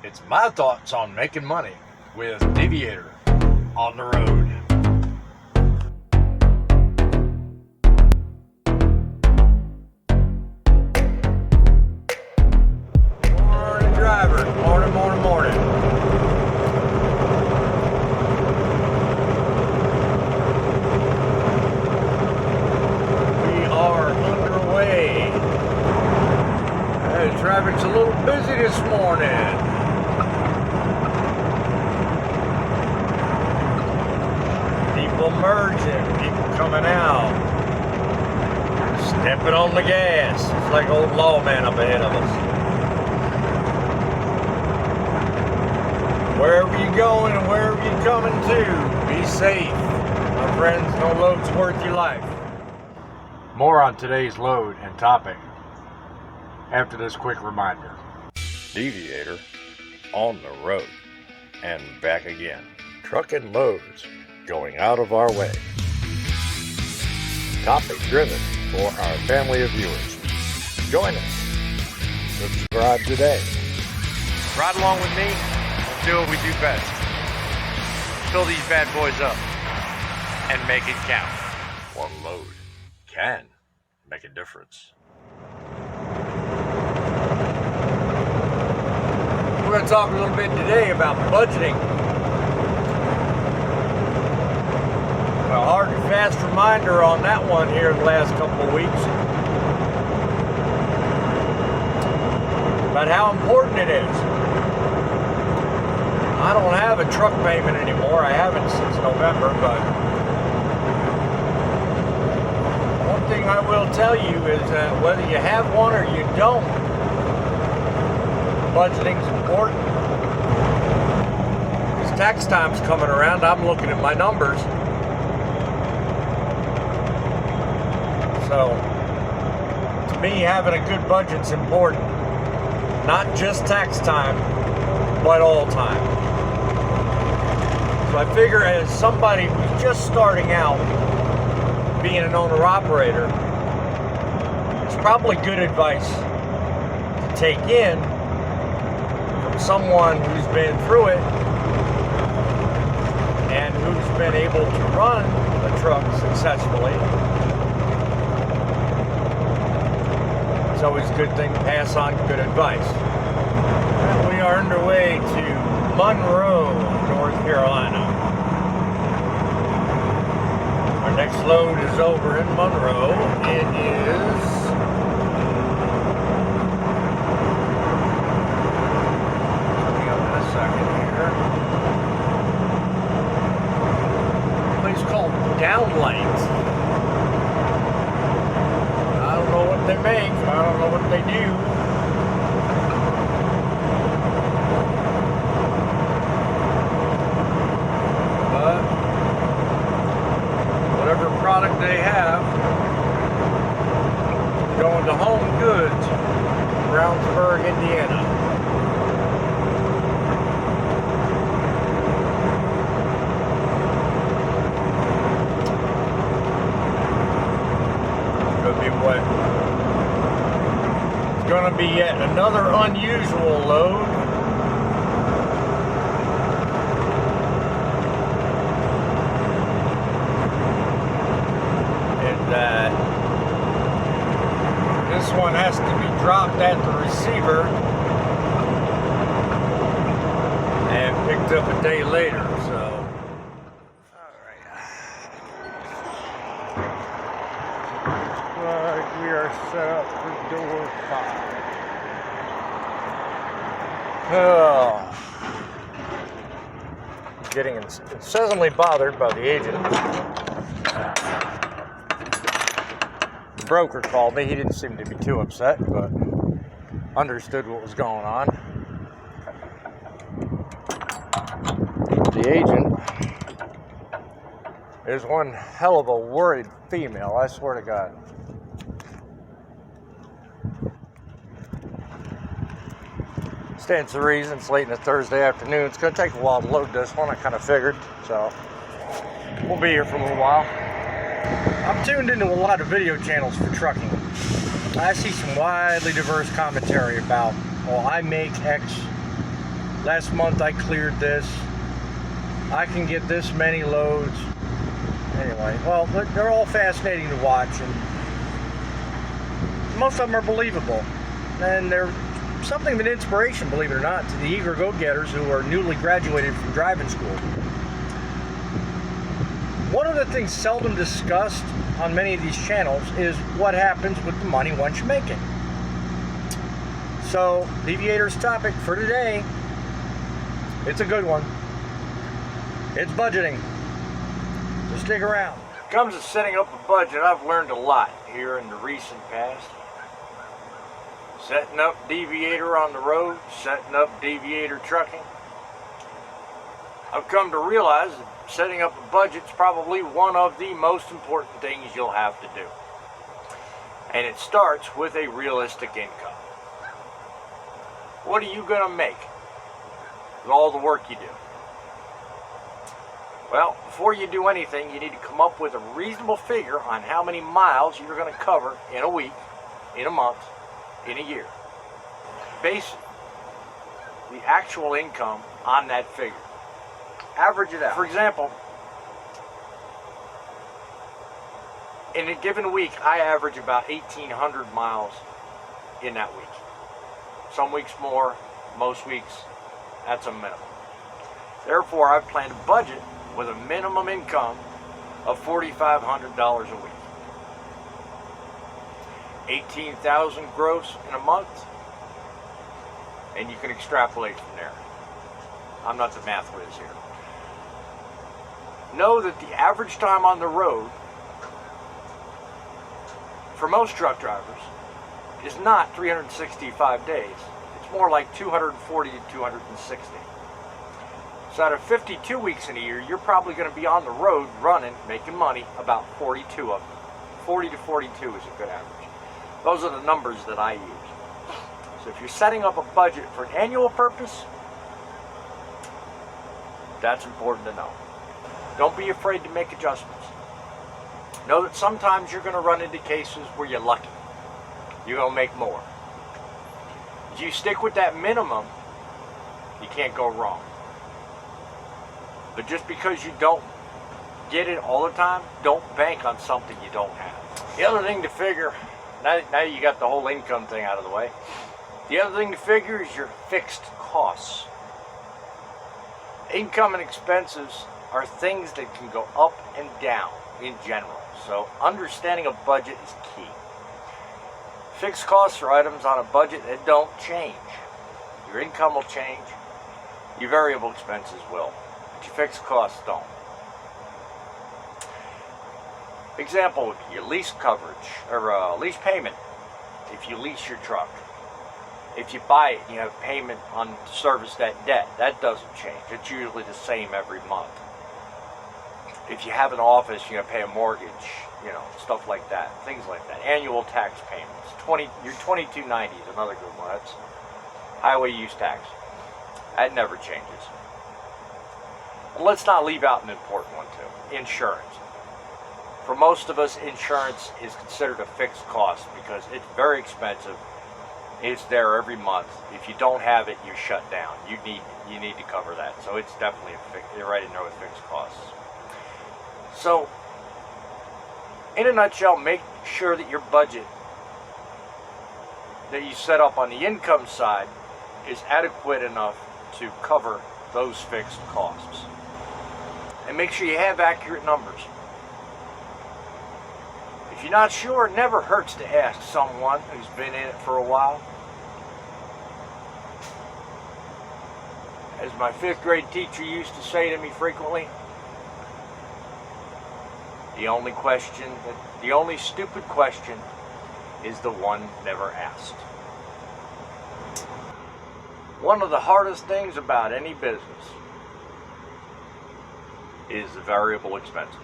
It's my thoughts on making money with Deviator on the road. Morning, driver. Morning, morning, morning. We are underway. Traffic's a little busy this morning. People merging, people coming out, stepping on the gas. It's like old lawman up ahead of us. Wherever you're going and wherever you're coming to, be safe. My friends, no load's worth your life. More on today's load and topic after this quick reminder. Deviator on the road and back again. Trucking loads going out of our way. Topic driven for our family of viewers. Join us. Subscribe today. Ride along with me and do what we do best. Fill these bad boys up and make it count. One load can make a difference. We're going to talk a little bit today about budgeting. A hard and fast reminder on that one here the last couple of weeks about how important it is. I don't have a truck payment anymore. I haven't since November, but one thing I will tell you is that whether you have one or you don't, budgeting's important. As tax time's coming around, I'm looking at my numbers. So, to me, having a good budget's important. Not just tax time, but all time. So I figure as somebody who's just starting out being an owner-operator, it's probably good advice to take in someone who's been through it and who's been able to run a truck successfully. It's always a good thing to pass on good advice. And we are underway to Monroe, North Carolina. Our next load is over in Monroe. It is Downlight. I don't know what they make. I don't know what they do. But whatever product they have, going to Home Goods, Brownsburg, Indiana. It's going to be yet another unusual load. And this one has to be dropped at the receiver and picked up a day later. So. We are set up for door 5. Oh. Getting incessantly bothered by the agent. The broker called me. He didn't seem to be too upset, but understood what was going on. The agent is one hell of a worried female, I swear to God. Stands to reason, it's late in the Thursday afternoon. It's going to take a while to load this one, I kind of figured. So, we'll be here for a little while. I'm tuned into a lot of video channels for trucking. I see some widely diverse commentary about, well, I make X Last month I cleared this. I can get this many loads. Anyway, well, they're all fascinating to watch, and most of them are believable. And they're something of an inspiration, believe it or not, to the eager go-getters who are newly graduated from driving school. One of the things seldom discussed on many of these channels is what happens with the money once you make it. So, Deviator's topic for today, it's a good one. It's budgeting. So stick around. When it comes to setting up a budget, I've learned a lot here in the recent past. Setting up Deviator on the road, setting up Deviator trucking. I've come to realize that setting up a budget is probably one of the most important things you'll have to do. And it starts with a realistic income. What are you going to make with all the work you do? Well, before you do anything, you need to come up with a reasonable figure on how many miles you're going to cover in a week, in a month, in a year. Base the actual income on that figure. Average it out. For example, in a given week, I average about 1,800 miles in that week. Some weeks more, most weeks, that's a minimum. Therefore, I've planned a budget with a minimum income of $4,500 a week. 18,000 gross in a month, and you can extrapolate from there. I'm not the math whiz here. Know that the average time on the road for most truck drivers is not 365 days. It's more like 240 to 260. So out of 52 weeks in a year, you're probably going to be on the road running, making money, about 42 of them. 40 to 42 is a good average. Those are the numbers that I use. So if you're setting up a budget for an annual purpose, that's important to know. Don't be afraid to make adjustments. Know that sometimes you're going to run into cases where you're lucky. You're going to make more. If you stick with that minimum, you can't go wrong. But just because you don't get it all the time, don't bank on something you don't have. The other thing to figure, now you got the whole income thing out of the way, the other thing to figure is your fixed costs. Income and expenses are things that can go up and down in general. So understanding a budget is key. Fixed costs are items on a budget that don't change. Your income will change, your variable expenses will, but your fixed costs don't. Example, your lease coverage, or lease payment, if you lease your truck. If you buy it and you have payment on to service that debt, that doesn't change. It's usually the same every month. If you have an office, you're going to pay a mortgage, stuff like that, things like that. Annual tax payments. Your 2290 is another good one. That's highway use tax. That never changes. And let's not leave out an important one too. Insurance. For most of us, insurance is considered a fixed cost because it's very expensive. It's there every month. If you don't have it, you're shut down. You need to cover that. So it's definitely you're right in there with fixed costs. So, in a nutshell, make sure that your budget that you set up on the income side is adequate enough to cover those fixed costs. And make sure you have accurate numbers. If you're not sure, it never hurts to ask someone who's been in it for a while. As my 5th grade teacher used to say to me frequently, the only stupid question is the one never asked. One of the hardest things about any business is the variable expenses.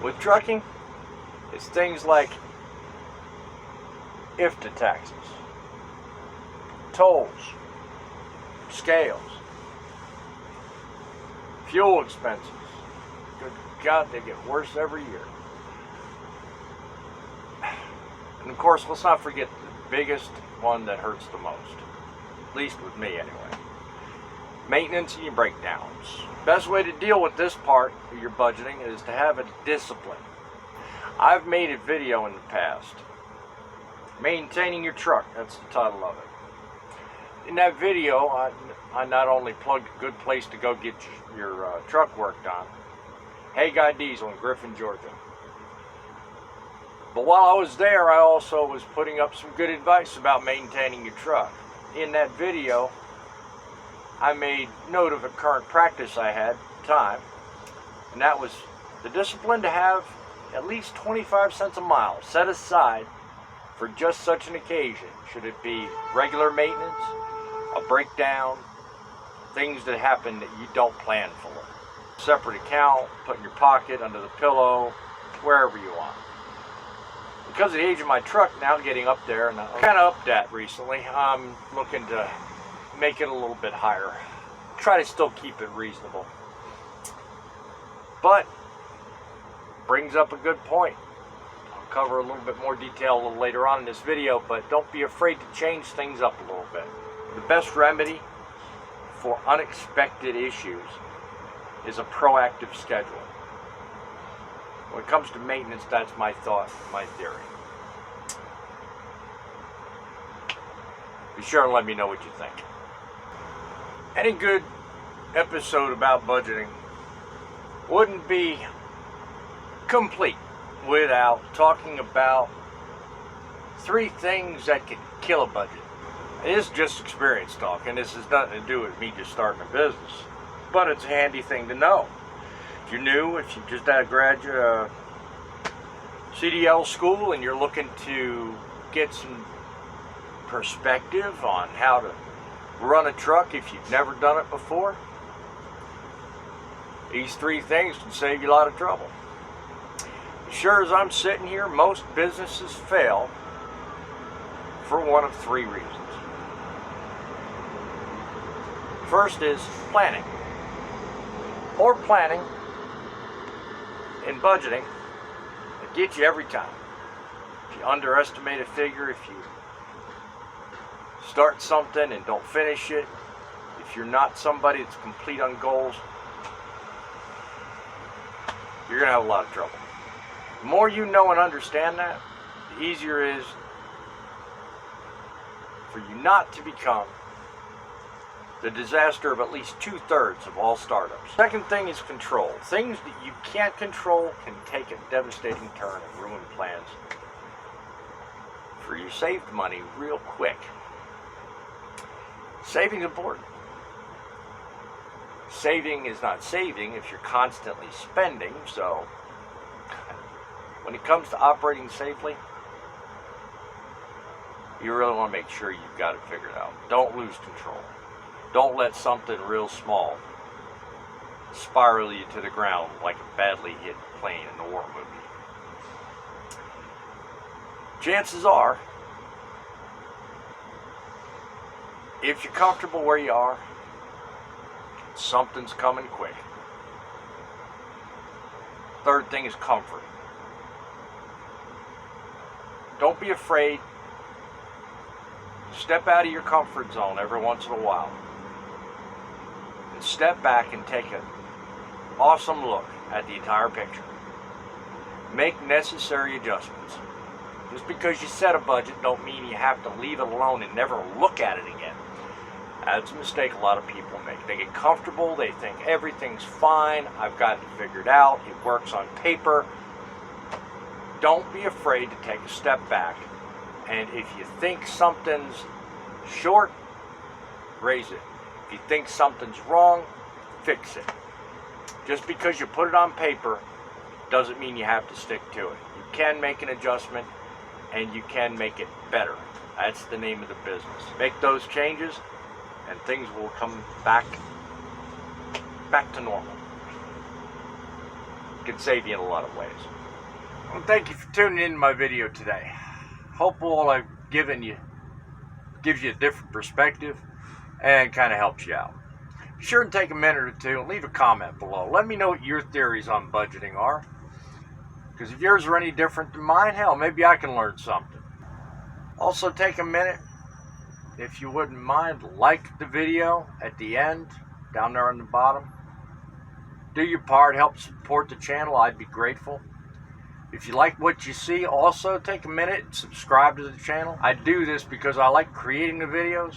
With trucking, it's things like IFTA taxes, tolls, scales, fuel expenses. Good God, they get worse every year. And of course, let's not forget the biggest one that hurts the most. At least with me, anyway. Maintenance and your breakdowns. Best way to deal with this part of your budgeting is to have a discipline. I've made a video in the past, Maintaining Your Truck, that's the title of it. In that video, I not only plugged a good place to go get your truck worked on, Hey Guy Diesel in Griffin, Georgia. But while I was there, I also was putting up some good advice about maintaining your truck. In that video, I made note of a current practice I had at the time, and that was the discipline to have at least 25 cents a mile set aside for just such an occasion. Should it be regular maintenance, a breakdown, things that happen that you don't plan for. Separate account, put in your pocket, under the pillow, wherever you want. Because of the age of my truck now getting up there, and I'm kind of upped that recently, I'm looking to make it a little bit higher. Try to still keep it reasonable. But, brings up a good point. I'll cover a little bit more detail a little later on in this video, but don't be afraid to change things up a little bit. The best remedy for unexpected issues is a proactive schedule. When it comes to maintenance, that's my thought, my theory. Be sure and let me know what you think. Any good episode about budgeting wouldn't be complete without talking about 3 things that could kill a budget. It is just experience talk, and this has nothing to do with me just starting a business. But it's a handy thing to know. If you're new, if you just had a graduate CDL school and you're looking to get some perspective on how to run a truck if you've never done it before, these 3 things can save you a lot of trouble. Sure as I'm sitting here, most businesses fail for one of 3 reasons. First is planning. Poor planning and budgeting will get you every time. If you underestimate a figure, if you start something and don't finish it, if you're not somebody that's complete on goals, you're going to have a lot of trouble. The more you know and understand that, the easier it is for you not to become the disaster of at least 2/3 of all startups. Second thing is control. Things that you can't control can take a devastating turn and ruin plans for your saved money real quick. Saving is important. Saving is not saving if you're constantly spending, so when it comes to operating safely, you really want to make sure you've got it figured out. Don't lose control. Don't let something real small spiral you to the ground like a badly hit plane in a war movie. Chances are, if you're comfortable where you are, something's coming quick. Third thing is comfort. Don't be afraid. Step out of your comfort zone every once in a while. And step back and take an awesome look at the entire picture. Make necessary adjustments. Just because you set a budget don't mean you have to leave it alone and never look at it again. That's a mistake a lot of people make. They get comfortable, they think everything's fine, I've got it figured out, it works on paper. Don't be afraid to take a step back, and if you think something's short, raise it. If you think something's wrong, fix it. Just because you put it on paper doesn't mean you have to stick to it. You can make an adjustment, and you can make it better. That's the name of the business. Make those changes, and things will come back to normal. It can save you in a lot of ways. Well, thank you for tuning in to my video today. Hope all I've given you gives you a different perspective and kind of helps you out. Be sure and take a minute or two and leave a comment below. Let me know what your theories on budgeting are. Because if yours are any different than mine, hell, maybe I can learn something. Also, take a minute, if you wouldn't mind, like the video at the end. down there on the bottom. Do your part, help support the channel. I'd be grateful. If you like what you see, also take a minute and subscribe to the channel. I do this because I like creating the videos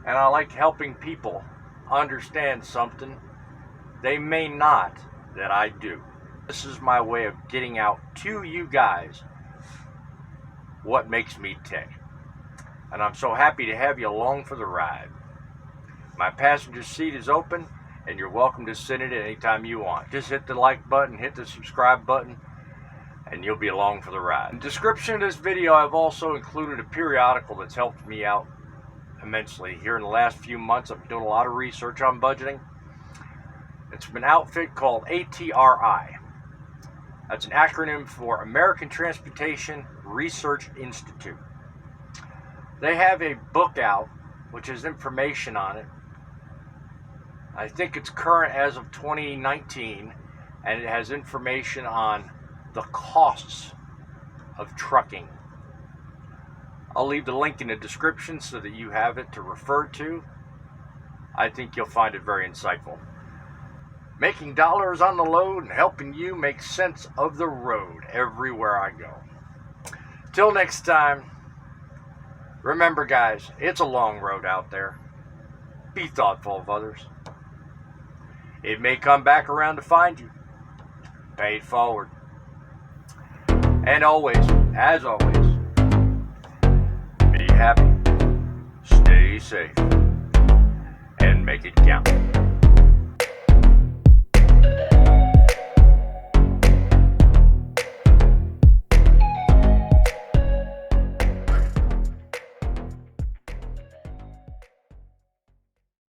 and I like helping people understand something they may not that I do. This is my way of getting out to you guys what makes me tick. And I'm so happy to have you along for the ride. My passenger seat is open and you're welcome to sit in it anytime you want. Just hit the like button, hit the subscribe button, and you'll be along for the ride. In the description of this video, I've also included a periodical that's helped me out immensely. Here in the last few months, I've been doing a lot of research on budgeting. It's from an outfit called ATRI. That's an acronym for American Transportation Research Institute. They have a book out, which has information on it. I think it's current as of 2019, and it has information on the costs of trucking. I'll leave the link in the description so that you have it to refer to. I think you'll find it very insightful. Making dollars on the load and helping you make sense of the road everywhere I go. Till next time, remember guys, it's a long road out there. Be thoughtful of others. It may come back around to find you. Pay it forward. And always, as always, be happy, stay safe, and make it count.